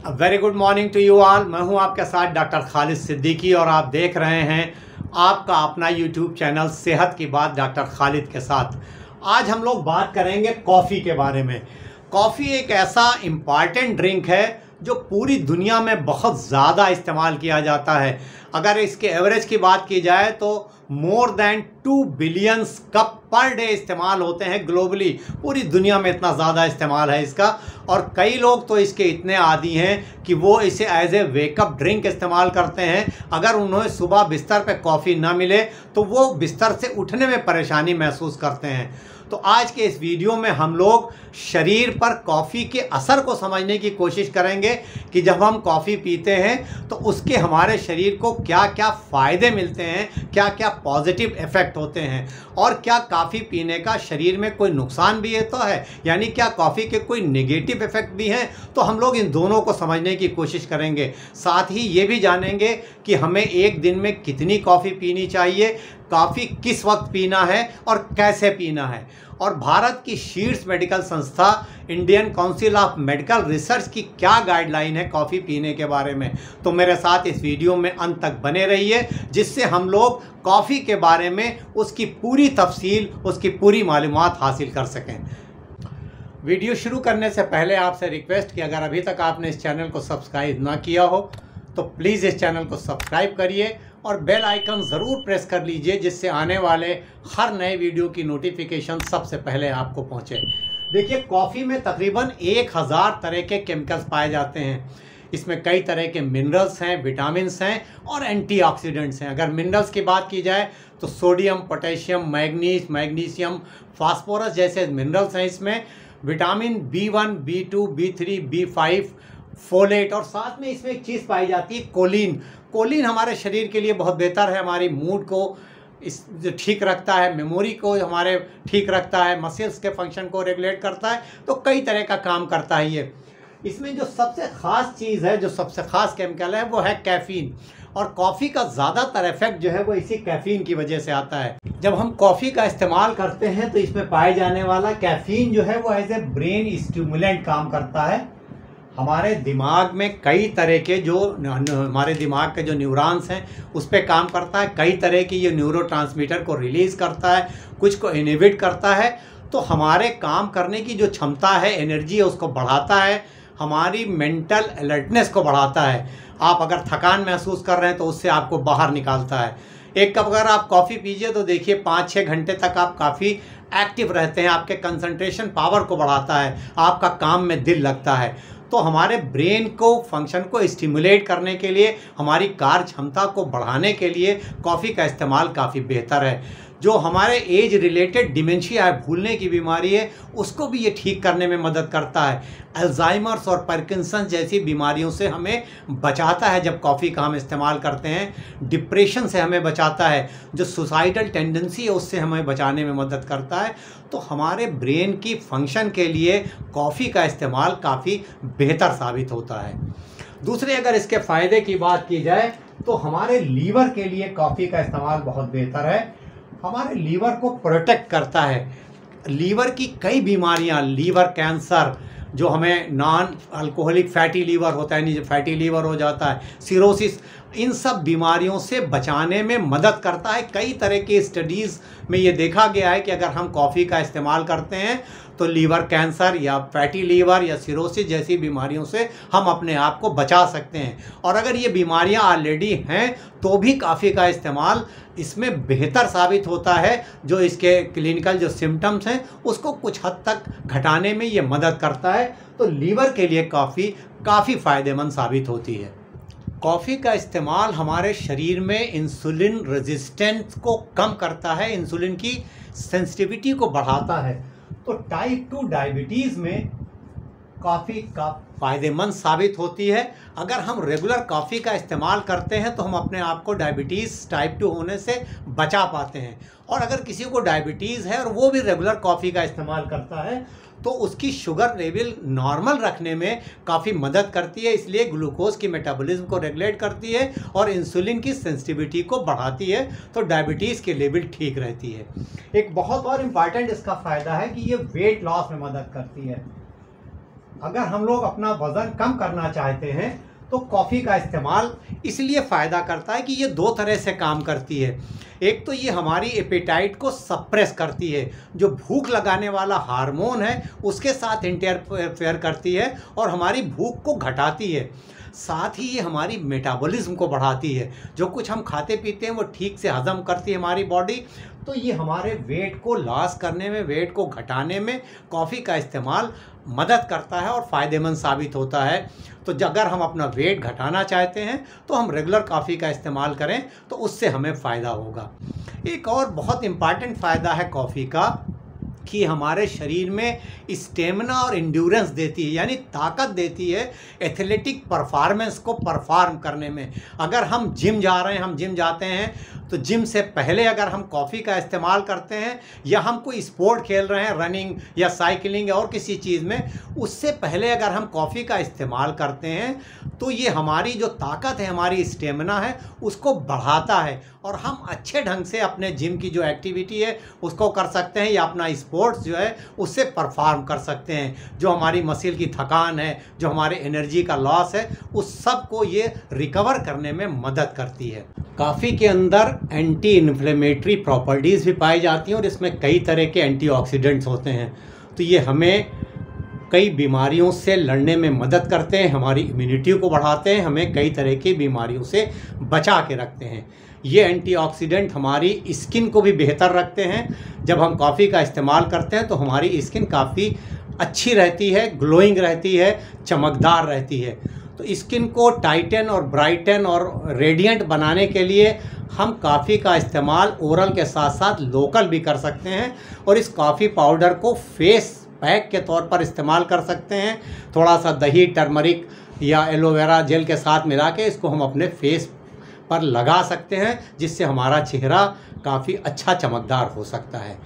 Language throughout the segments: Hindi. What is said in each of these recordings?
Very good morning to you all. मैं हूं आपके साथ डॉक्टर खालिद सिद्दीकी और आप देख रहे हैं आपका अपना यूट्यूब चैनल सेहत की बात डॉक्टर खालिद के साथ। आज हम लोग बात करेंगे कॉफ़ी के बारे में। कॉफ़ी एक ऐसा इम्पॉर्टेंट ड्रिंक है जो पूरी दुनिया में बहुत ज़्यादा इस्तेमाल किया जाता है। अगर इसके एवरेज की बात की जाए तो more than 2 billion cup per day इस्तेमाल होते हैं ग्लोबली। पूरी दुनिया में इतना ज़्यादा इस्तेमाल है इसका, और कई लोग तो इसके इतने आदी हैं कि वो इसे एज ए वेकअप ड्रिंक इस्तेमाल करते हैं। अगर उन्हें सुबह बिस्तर पे कॉफ़ी ना मिले तो वो बिस्तर से उठने में परेशानी महसूस करते हैं। तो आज के इस वीडियो में हम लोग शरीर पर कॉफ़ी के असर को समझने की कोशिश करेंगे कि जब हम कॉफ़ी पीते हैं तो उसके हमारे शरीर को क्या क्या फ़ायदे मिलते हैं, क्या क्या पॉजिटिव इफ़ेक्ट होते हैं, और क्या कॉफ़ी पीने का शरीर में कोई नुकसान भी है तो है, यानी क्या कॉफ़ी के कोई नेगेटिव इफ़ेक्ट भी हैं। तो हम लोग इन दोनों को समझने की कोशिश करेंगे। साथ ही ये भी जानेंगे कि हमें एक दिन में कितनी कॉफ़ी पीनी चाहिए, कॉफ़ी किस वक्त पीना है और कैसे पीना है, और भारत की शीर्ष मेडिकल संस्था Indian council of medical research की क्या गाइडलाइन है कॉफ़ी पीने के बारे में। तो मेरे साथ इस वीडियो में अंत तक बने रहिए, जिससे हम लोग कॉफ़ी के बारे में उसकी पूरी तफसील, उसकी पूरी मालूमात हासिल कर सकें। वीडियो शुरू करने से पहले आपसे रिक्वेस्ट कि अगर अभी तक आपने इस चैनल को सब्सक्राइब ना किया हो तो प्लीज़ इस चैनल को सब्सक्राइब करिए और बेल आइकन ज़रूर प्रेस कर लीजिए, जिससे आने वाले हर नए वीडियो की नोटिफिकेशन सबसे पहले आपको पहुंचे। देखिए, कॉफ़ी में तकरीबन 1000 तरह के केमिकल्स पाए जाते हैं। इसमें कई तरह के मिनरल्स हैं, विटामिन्स हैं और एंटीऑक्सीडेंट्स हैं। अगर मिनरल्स की बात की जाए तो सोडियम, पोटेशियम, मैग्नीशियम, फास्फोरस जैसे मिनरल्स हैं इसमें। Vitamin B1, B2, B3, B5, folate, और साथ में इसमें एक चीज़ पाई जाती है कोलिन। कोलिन हमारे शरीर के लिए बहुत बेहतर है, हमारी मूड को इस ठीक रखता है, मेमोरी को हमारे ठीक रखता है, मसल्स के फंक्शन को रेगुलेट करता है, तो कई तरह का काम करता है ये। इसमें जो सबसे ख़ास चीज़ है, जो सबसे ख़ास केमिकल है, वो है कैफ़ीन। और कॉफ़ी का ज़्यादातर इफेक्ट जो है वो इसी कैफ़ीन की वजह से आता है। जब हम कॉफ़ी का इस्तेमाल करते हैं तो इसमें पाए जाने वाला कैफ़ीन जो है वो एज ए ब्रेन स्टिमुलेंट काम करता है। हमारे दिमाग में कई तरह के हमारे दिमाग के जो न्यूरॉन्स हैं उस पर काम करता है। कई तरह की ये न्यूरोट्रांसमीटर को रिलीज़ करता है, कुछ को इनहिबिट करता है। तो हमारे काम करने की जो क्षमता है, एनर्जी है, उसको बढ़ाता है। हमारी मेंटल अलर्टनेस को बढ़ाता है। आप अगर थकान महसूस कर रहे हैं तो उससे आपको बाहर निकालता है। एक कप अगर आप कॉफ़ी पीजिए तो देखिए 5-6 घंटे तक आप काफ़ी एक्टिव रहते हैं। आपके कंसंट्रेशन पावर को बढ़ाता है, आपका काम में दिल लगता है। तो हमारे ब्रेन को फंक्शन को स्टिमुलेट करने के लिए, हमारी कार्य क्षमता को बढ़ाने के लिए कॉफ़ी का इस्तेमाल काफ़ी बेहतर है। जो हमारे एज रिलेटेड डिमेंशिया है, भूलने की बीमारी है, उसको भी ये ठीक करने में मदद करता है। अल्जाइमर्स और पार्किंसन जैसी बीमारियों से हमें बचाता है जब कॉफ़ी का हम इस्तेमाल करते हैं। डिप्रेशन से हमें बचाता है, जो सुसाइडल टेंडेंसी है उससे हमें बचाने में मदद करता है। तो हमारे ब्रेन की फंक्शन के लिए कॉफ़ी का इस्तेमाल काफ़ी बेहतर साबित होता है। दूसरे, अगर इसके फ़ायदे की बात की जाए तो हमारे लीवर के लिए कॉफ़ी का इस्तेमाल बहुत बेहतर है। हमारे लीवर को प्रोटेक्ट करता है। लीवर की कई बीमारियां, लीवर कैंसर, जो हमें नॉन अल्कोहलिक फैटी लीवर होता है, जो फैटी लीवर हो जाता है, सिरोसिस, इन सब बीमारियों से बचाने में मदद करता है। कई तरह के स्टडीज़ में ये देखा गया है कि अगर हम कॉफ़ी का इस्तेमाल करते हैं तो लीवर कैंसर या फैटी लीवर या सिरोसिस जैसी बीमारियों से हम अपने आप को बचा सकते हैं। और अगर ये बीमारियां ऑलरेडी हैं तो भी कॉफ़ी का इस्तेमाल इसमें बेहतर साबित होता है। जो इसके क्लिनिकल जो सिम्टम्स हैं उसको कुछ हद तक घटाने में ये मदद करता है। तो लीवर के लिए कॉफ़ी काफ़ी फ़ायदेमंद साबित होती है। कॉफ़ी का इस्तेमाल हमारे शरीर में इंसुलिन रेजिस्टेंस को कम करता है, इंसुलिन की सेंसिटिविटी को बढ़ाता है। तो टाइप 2 डायबिटीज़ में कॉफ़ी का फ़ायदेमंद साबित होती है। अगर हम रेगुलर कॉफ़ी का इस्तेमाल करते हैं तो हम अपने आप को डायबिटीज़ टाइप 2 होने से बचा पाते हैं। और अगर किसी को डायबिटीज़ है और वो भी रेगुलर कॉफ़ी का इस्तेमाल करता है तो उसकी शुगर लेवल नॉर्मल रखने में काफ़ी मदद करती है। इसलिए ग्लूकोज की मेटाबॉलिज्म को रेगुलेट करती है और इंसुलिन की सेंसिटिविटी को बढ़ाती है, तो डायबिटीज़ की लेवल ठीक रहती है। एक बहुत और इम्पॉर्टेंट इसका फ़ायदा है कि ये वेट लॉस में मदद करती है। अगर हम लोग अपना वज़न कम करना चाहते हैं तो कॉफ़ी का इस्तेमाल इसलिए फ़ायदा करता है कि ये दो तरह से काम करती है। एक तो ये हमारी एपेटाइट को सप्रेस करती है, जो भूख लगाने वाला हार्मोन है उसके साथ इंटरफेयर करती है और हमारी भूख को घटाती है। साथ ही ये हमारी मेटाबॉलिज्म को बढ़ाती है, जो कुछ हम खाते पीते हैं वो ठीक से हज़म करती है हमारी बॉडी। तो ये हमारे वेट को लॉस करने में, वेट को घटाने में कॉफ़ी का इस्तेमाल मदद करता है और फ़ायदेमंद साबित होता है। तो अगर हम अपना वेट घटाना चाहते हैं तो हम रेगुलर कॉफ़ी का इस्तेमाल करें तो उससे हमें फ़ायदा होगा। एक और बहुत इम्पॉर्टेंट फ़ायदा है कॉफ़ी का कि हमारे शरीर में स्टेमिना और इंड्योरेंस देती है, यानी ताकत देती है एथलेटिक परफॉर्मेंस को परफॉर्म करने में। अगर हम जिम जा रहे हैं, हम जिम जाते हैं तो जिम से पहले अगर हम कॉफ़ी का इस्तेमाल करते हैं या हम कोई स्पोर्ट खेल रहे हैं, रनिंग या साइकिलिंग या और किसी चीज़ में, उससे पहले अगर हम कॉफ़ी का इस्तेमाल करते हैं तो ये हमारी जो ताकत है, हमारी स्टेमिना है, उसको बढ़ाता है और हम अच्छे ढंग से अपने जिम की जो एक्टिविटी है उसको कर सकते हैं या अपना स्पोर्ट्स जो है उससे परफॉर्म कर सकते हैं। जो हमारी मसल की थकान है, जो हमारे एनर्जी का लॉस है, उस सब को ये रिकवर करने में मदद करती है। कॉफ़ी के अंदर एंटी इन्फ्लेमेटरी प्रॉपर्टीज़ भी पाई जाती हैं और इसमें कई तरह के एंटीऑक्सीडेंट्स होते हैं। तो ये हमें कई बीमारियों से लड़ने में मदद करते हैं, हमारी इम्यूनिटी को बढ़ाते हैं, हमें कई तरह की बीमारियों से बचा के रखते हैं। ये एंटीऑक्सीडेंट हमारी स्किन को भी बेहतर रखते हैं। जब हम कॉफ़ी का इस्तेमाल करते हैं तो हमारी स्किन काफ़ी अच्छी रहती है, ग्लोइंग रहती है, चमकदार रहती है। तो स्किन को टाइटन और ब्राइटन और रेडिएंट बनाने के लिए हम कॉफ़ी का इस्तेमाल ओरल के साथ साथ लोकल भी कर सकते हैं और इस कॉफ़ी पाउडर को फेस पैक के तौर पर इस्तेमाल कर सकते हैं। थोड़ा सा दही, टर्मरिक या एलोवेरा जेल के साथ मिला के इसको हम अपने फेस पर लगा सकते हैं, जिससे हमारा चेहरा काफ़ी अच्छा चमकदार हो सकता है।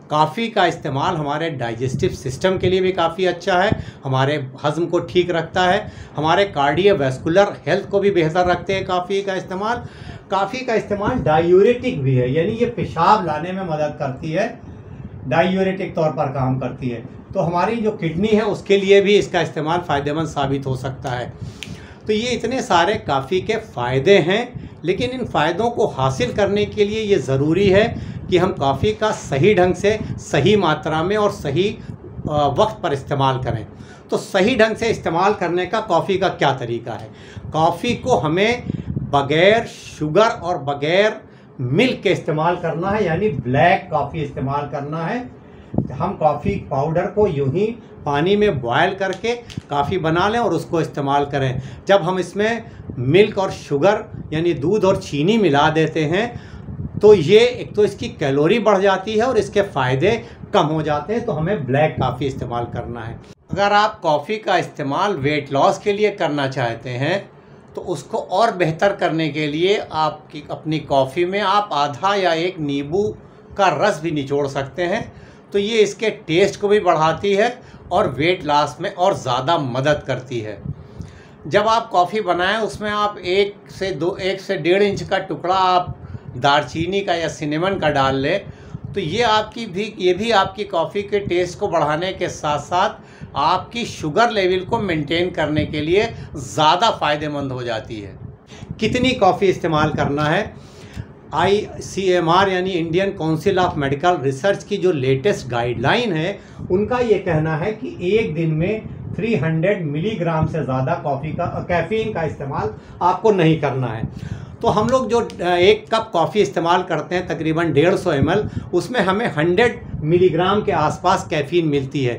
कॉफ़ी का इस्तेमाल हमारे डाइजेस्टिव सिस्टम के लिए भी काफ़ी अच्छा है, हमारे हज़म को ठीक रखता है, हमारे कार्डियोवैस्कुलर हेल्थ को भी बेहतर रखते हैं कॉफ़ी का इस्तेमाल। कॉफ़ी का इस्तेमाल डायूरेटिक भी है, यानी ये पेशाब लाने में मदद करती है, डायूरेटिक तौर पर काम करती है। तो हमारी जो किडनी है उसके लिए भी इसका इस्तेमाल फ़ायदेमंद साबित हो सकता है। तो ये इतने सारे कॉफ़ी के फ़ायदे हैं, लेकिन इन फ़ायदों को हासिल करने के लिए ये ज़रूरी है कि हम कॉफ़ी का सही ढंग से, सही मात्रा में और सही वक्त पर इस्तेमाल करें। तो सही ढंग से इस्तेमाल करने का कॉफ़ी का क्या तरीका है? कॉफ़ी को हमें बग़ैर शुगर और बग़ैर मिल्क के इस्तेमाल करना है, यानी ब्लैक कॉफ़ी इस्तेमाल करना है। हम कॉफ़ी पाउडर को यूं ही पानी में बॉयल करके कॉफ़ी बना लें और उसको इस्तेमाल करें। जब हम इसमें मिल्क और शुगर यानी दूध और चीनी मिला देते हैं तो ये एक तो इसकी कैलोरी बढ़ जाती है और इसके फ़ायदे कम हो जाते हैं। तो हमें ब्लैक कॉफ़ी इस्तेमाल करना है। अगर आप कॉफ़ी का इस्तेमाल वेट लॉस के लिए करना चाहते हैं तो उसको और बेहतर करने के लिए आपकी अपनी कॉफ़ी में आप आधा या एक नींबू का रस भी निचोड़ सकते हैं। तो ये इसके टेस्ट को भी बढ़ाती है और वेट लॉस में और ज़्यादा मदद करती है। जब आप कॉफ़ी बनाएं उसमें आप 1 से 1.5 इंच का टुकड़ा आप दालचीनी का या सिनेमन का डाल लें, तो ये भी आपकी कॉफ़ी के टेस्ट को बढ़ाने के साथ साथ आपकी शुगर लेवल को मेंटेन करने के लिए ज़्यादा फ़ायदेमंद हो जाती है। कितनी कॉफ़ी इस्तेमाल करना है? ICMR यानी Indian council of medical research की जो लेटेस्ट गाइडलाइन है उनका ये कहना है कि एक दिन में 300 मिलीग्राम से ज़्यादा कैफ़ीन का इस्तेमाल आपको नहीं करना है। तो हम लोग जो 1 कप कॉफ़ी इस्तेमाल करते हैं तकरीबन 150 ml, उसमें हमें 100 मिलीग्राम के आसपास कैफ़ीन मिलती है।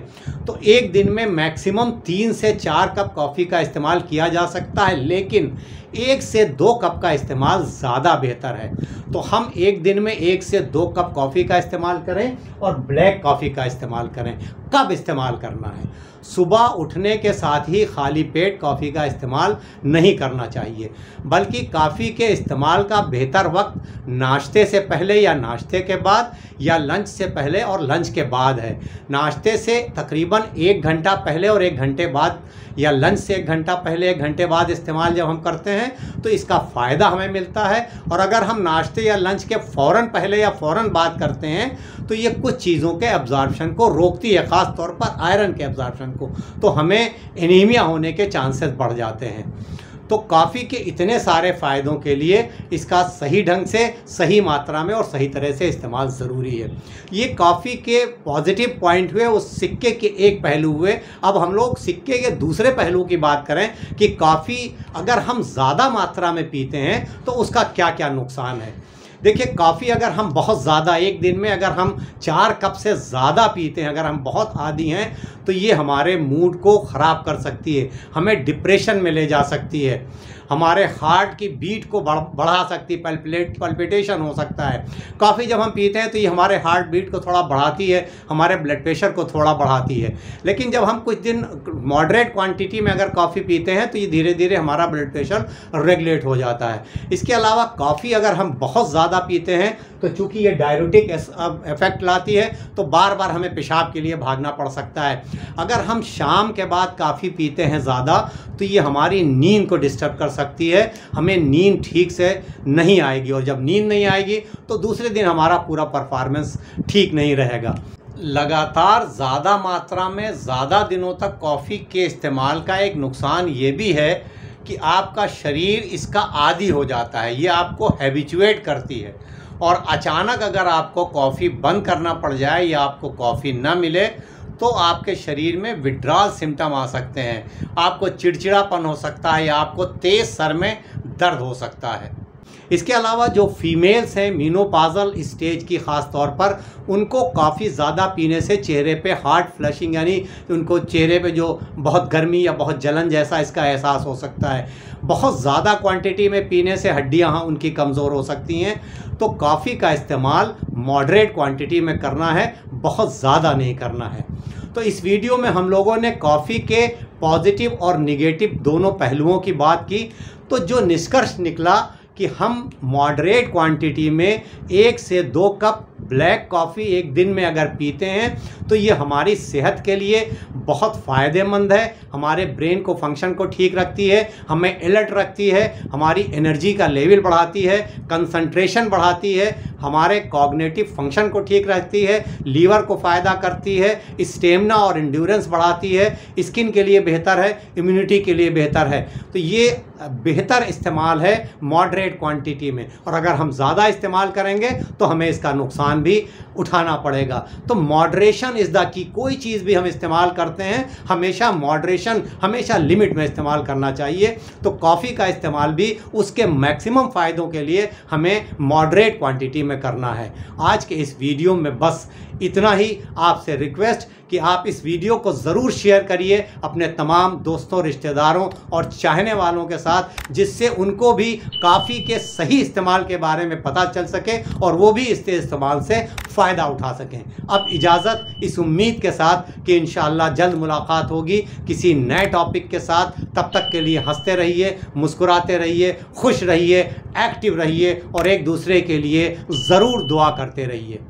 तो एक दिन में मैक्सिमम 3 से 4 कप कॉफ़ी का इस्तेमाल किया जा सकता है, लेकिन 1 से 2 कप का इस्तेमाल ज़्यादा बेहतर है। तो हम एक दिन में 1 से 2 कप कॉफ़ी का इस्तेमाल करें और ब्लैक कॉफ़ी का इस्तेमाल करें। कब इस्तेमाल करना है? सुबह उठने के साथ ही खाली पेट कॉफ़ी का इस्तेमाल नहीं करना चाहिए, बल्कि कॉफ़ी के इस्तेमाल का बेहतर वक्त नाश्ते से पहले या नाश्ते के बाद या लंच से पहले और लंच के बाद है। नाश्ते से तकरीबन 1 घंटा पहले और 1 घंटे बाद, या लंच से 1 घंटा पहले 1 घंटे बाद इस्तेमाल जब हम करते हैं हैं तो इसका फ़ायदा हमें मिलता है। और अगर हम नाश्ते या लंच के फ़ौरन पहले या फ़ौरन बाद करते हैं तो ये कुछ चीज़ों के एब्जॉर्प्शन को रोकती है, ख़ास तौर पर आयरन के एब्जॉर्प्शन को, तो हमें एनीमिया होने के चांसेस बढ़ जाते हैं। तो कॉफ़ी के इतने सारे फ़ायदों के लिए इसका सही ढंग से, सही मात्रा में और सही तरह से इस्तेमाल ज़रूरी है। ये कॉफ़ी के पॉजिटिव पॉइंट हुए, उस सिक्के के एक पहलू हुए। अब हम लोग सिक्के के दूसरे पहलू की बात करें कि कॉफ़ी अगर हम ज़्यादा मात्रा में पीते हैं तो उसका क्या क्या नुकसान है। देखिए, कॉफ़ी अगर हम बहुत ज़्यादा, एक दिन में अगर हम 4 कप से ज़्यादा पीते हैं, अगर हम बहुत आदी हैं, तो ये हमारे मूड को ख़राब कर सकती है, हमें डिप्रेशन में ले जा सकती है, हमारे हार्ट की बीट को बढ़ा सकती है, पल्पिटेशन हो सकता है। कॉफ़ी जब हम पीते हैं तो ये हमारे हार्ट बीट को थोड़ा बढ़ाती है, हमारे ब्लड प्रेशर को थोड़ा बढ़ाती है। लेकिन जब हम कुछ दिन मॉडरेट क्वांटिटी में अगर कॉफ़ी पीते हैं तो ये धीरे धीरे हमारा ब्लड प्रेशर रेगुलेट हो जाता है। इसके अलावा कॉफ़ी अगर हम बहुत ज़्यादा पीते हैं तो चूँकि ये डायरेटिक इफ़ेक्ट लाती है तो बार बार हमें पेशाब के लिए भागना पड़ सकता है। अगर हम शाम के बाद कॉफ़ी पीते हैं ज़्यादा तो ये हमारी नींद को डिस्टर्ब कर सकती है, हमें नींद ठीक से नहीं आएगी, और जब नींद नहीं आएगी तो दूसरे दिन हमारा पूरा परफॉर्मेंस ठीक नहीं रहेगा। लगातार ज़्यादा मात्रा में ज़्यादा दिनों तक कॉफ़ी के इस्तेमाल का एक नुकसान ये भी है कि आपका शरीर इसका आदी हो जाता है, ये आपको हैबिचुएट करती है। और अचानक अगर आपको कॉफ़ी बंद करना पड़ जाए या आपको कॉफ़ी ना मिले तो आपके शरीर में विड्रॉल सिम्टम आ सकते हैं, आपको चिड़चिड़ापन हो सकता है या आपको तेज़ सर में दर्द हो सकता है। इसके अलावा जो फीमेल्स हैं मेनोपॉज़ल स्टेज की ख़ास तौर पर, उनको कॉफ़ी ज़्यादा पीने से चेहरे पे हार्ट फ्लशिंग, यानी उनको चेहरे पे जो बहुत गर्मी या बहुत जलन जैसा इसका एहसास हो सकता है। बहुत ज़्यादा क्वांटिटी में पीने से हड्डियाँ उनकी कमज़ोर हो सकती हैं। तो कॉफ़ी का इस्तेमाल मॉडरेट क्वांटिटी में करना है, बहुत ज़्यादा नहीं करना है। तो इस वीडियो में हम लोगों ने कॉफ़ी के पॉजिटिव और निगेटिव दोनों पहलुओं की बात की। तो जो निष्कर्ष निकला कि हम मॉडरेट क्वांटिटी में 1 से 2 कप ब्लैक कॉफ़ी एक दिन में अगर पीते हैं तो ये हमारी सेहत के लिए बहुत फ़ायदेमंद है, हमारे ब्रेन को फंक्शन को ठीक रखती है, हमें अलर्ट रखती है, हमारी एनर्जी का लेवल बढ़ाती है, कंसंट्रेशन बढ़ाती है, हमारे कॉग्निटिव फंक्शन को ठीक रखती है, लीवर को फ़ायदा करती है, स्टेमिना और एंड्योरेंस बढ़ाती है, स्किन के लिए बेहतर है, इम्यूनिटी के लिए बेहतर है। तो ये बेहतर इस्तेमाल है मॉडरेट क्वांटिटी में, और अगर हम ज़्यादा इस्तेमाल करेंगे तो हमें इसका नुकसान भी उठाना पड़ेगा। तो मॉडरेशन इज़ द की। कोई चीज़ भी हम इस्तेमाल करते हैं हमेशा मॉडरेशन, हमेशा लिमिट में इस्तेमाल करना चाहिए। तो कॉफ़ी का इस्तेमाल भी उसके मैक्सिमम फ़ायदों के लिए हमें मॉडरेट क्वांटिटी में करना है। आज के इस वीडियो में बस इतना ही। आपसे रिक्वेस्ट कि आप इस वीडियो को ज़रूर शेयर करिए अपने तमाम दोस्तों, रिश्तेदारों और चाहने वालों के साथ, जिससे उनको भी कॉफ़ी के सही इस्तेमाल के बारे में पता चल सके और वो भी इसके इस्तेमाल से फ़ायदा उठा सकें। अब इजाज़त, इस उम्मीद के साथ कि इंशाअल्लाह जल्द मुलाकात होगी किसी नए टॉपिक के साथ। तब तक के लिए हंसते रहिए, मुस्कुराते रहिए, खुश रहिए, एक्टिव रहिए और एक दूसरे के लिए ज़रूर दुआ करते रहिए।